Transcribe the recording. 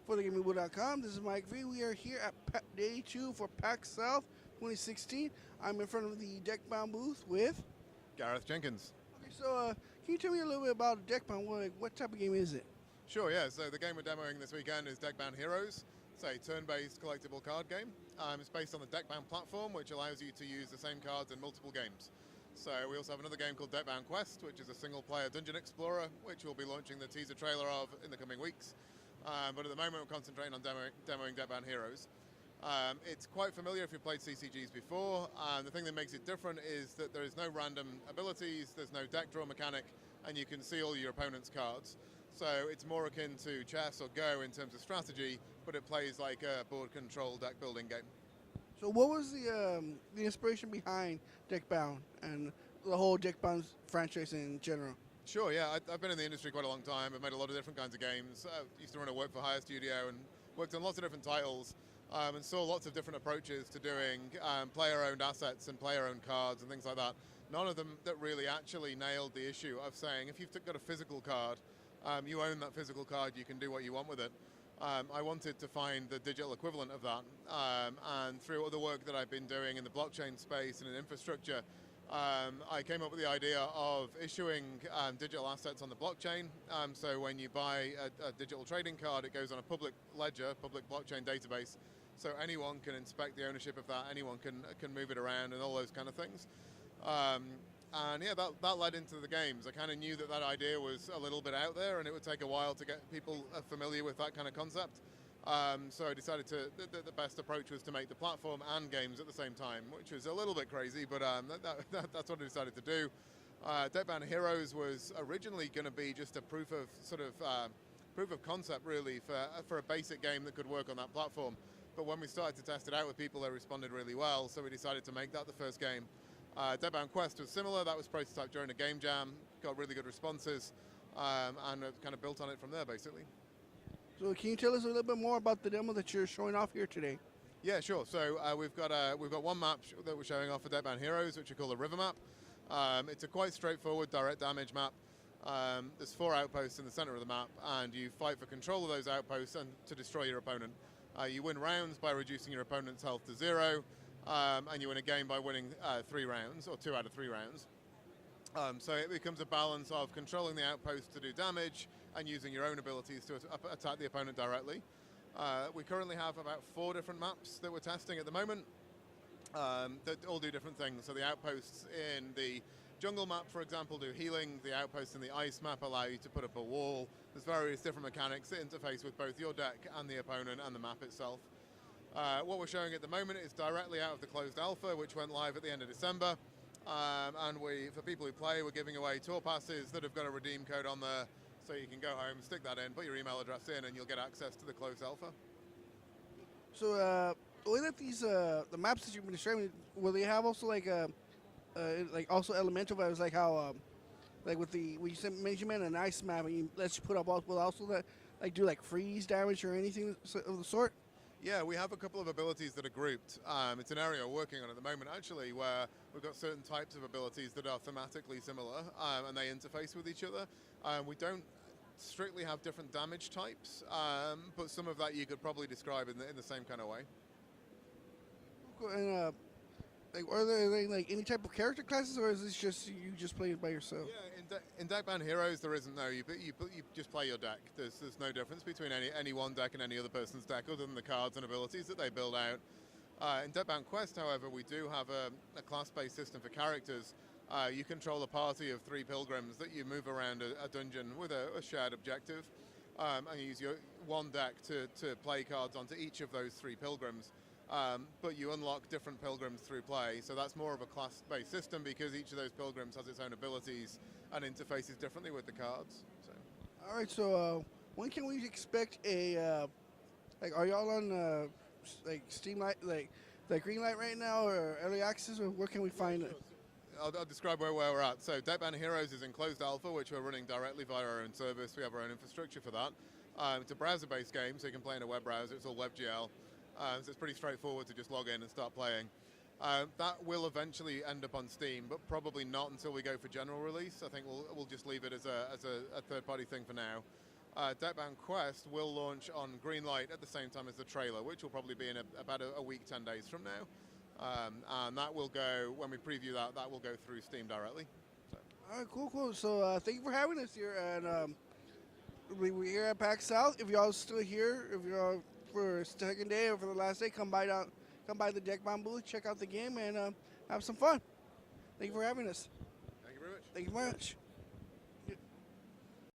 for thegamingwood.com. This is Mike V. We are here at day 2 for PAX South 2016. I'm in front of the Deckbound booth with Gareth Jenkins. Okay, so can you tell me a little bit about Deckbound? What type of game is it? Sure, yeah. So the game we're demoing this weekend is Deckbound Heroes. It's a turn-based collectible card game. It's based on the Deckbound platform, which allows you to use the same cards in multiple games. So we also have another game called Deckbound Quest, which is a single-player dungeon explorer, which we'll be launching the teaser trailer of in the coming weeks. But at the moment, we're concentrating on demoing Deckbound Heroes. It's quite familiar if you've played CCGs before. The thing that makes it different is that there is no random abilities, there's no deck draw mechanic, and you can see all your opponent's cards. So it's more akin to chess or Go in terms of strategy, but it plays like a board control deck building game. So what was the inspiration behind Deckbound and the whole Deckbound franchise in general? Sure, yeah. I've been in the industry quite a long time. I've made a lot of different kinds of games. I used to run a work-for-hire studio and worked on lots of different titles and saw lots of different approaches to doing player-owned assets and player-owned cards and things like that. None of them that really actually nailed the issue of saying if you've got a physical card, you own that physical card, you can do what you want with it. I wanted to find the digital equivalent of that, and through all the work that I've been doing in the blockchain space and in infrastructure, I came up with the idea of issuing digital assets on the blockchain. So when you buy a digital trading card, it goes on a public ledger, public blockchain database, so anyone can inspect the ownership of that, anyone can move it around and all those kind of things. And yeah, that led into the games. I kind of knew that idea was a little bit out there and it would take a while to get people familiar with that kind of concept. So I decided the best approach was to make the platform and games at the same time, which was a little bit crazy, but that's what I decided to do. Deckbound Heroes was originally going to be just a proof of concept really for a basic game that could work on that platform. But when we started to test it out with people, they responded really well, so we decided to make that the first game. Deckbound Quest was similar. That was prototyped during a game jam, got really good responses, and kind of built on it from there, basically. So can you tell us a little bit more about the demo that you're showing off here today? Yeah, sure. So we've got one map that we're showing off for Deckbound Heroes, which we call the River Map. It's a quite straightforward direct damage map. There's 4 outposts in the center of the map, and you fight for control of those outposts and to destroy your opponent. You win rounds by reducing your opponent's health to 0. And you win a game by winning 3 rounds, or 2 out of 3 rounds. So it becomes a balance of controlling the outpost to do damage and using your own abilities to attack the opponent directly. We currently have about 4 different maps that we're testing at the moment that all do different things. So the outposts in the jungle map, for example, do healing. The outposts in the ice map allow you to put up a wall. There's various different mechanics that interface with both your deck and the opponent and the map itself. What we're showing at the moment is directly out of the closed alpha, which went live at the end of December. And for people who play, we're giving away tour passes that have got a redeem code on there, so you can go home, stick that in, put your email address in, and you'll get access to the closed alpha. So the way that these the maps that you've been describing, will they have also like also elemental values, like how like with the when you mentioned an ice map and you let you put up will also that like do like freeze damage or anything of the sort? Yeah, we have a couple of abilities that are grouped. It's an area we're working on at the moment, actually, where we've got certain types of abilities that are thematically similar, and they interface with each other. We don't strictly have different damage types, but some of that you could probably describe in the same kind of way. And like, are there like any type of character classes, or is this just you just play it by yourself? Yeah, in Deckbound Heroes there isn't. No, you just play your deck. There's no difference between any one deck and any other person's deck, other than the cards and abilities that they build out. In Deckbound Quest, however, we do have a class-based system for characters. You control a party of 3 pilgrims that you move around a dungeon with a shared objective, and you use your one deck to play cards onto each of those 3 pilgrims. But you unlock different pilgrims through play, so that's more of a class-based system because each of those pilgrims has its own abilities and interfaces differently with the cards. So. All right, so when can we expect a like? Are y'all on like Steam Light, like green light right now, or early access, or where can we find it? I'll describe where we're at. So Deckbound Heroes is in closed alpha, which we're running directly via our own service. We have our own infrastructure for that. It's a browser-based game, so you can play in a web browser. It's all WebGL. So it's pretty straightforward to just log in and start playing. That will eventually end up on Steam, but probably not until we go for general release. I think we'll just leave it as a third-party thing for now. Deckbound Quest will launch on Greenlight at the same time as the trailer, which will probably be in about a week, 10 days from now. And that will go, when we preview that, that will go through Steam directly. So. All right, cool. So thank you for having us here, and we're here at PAX South. If y'all still here, if you're for second day or for the last day, come by the Deckbound booth, check out the game, and have some fun. Thank you for having us. Thank you very much. Thank you very much.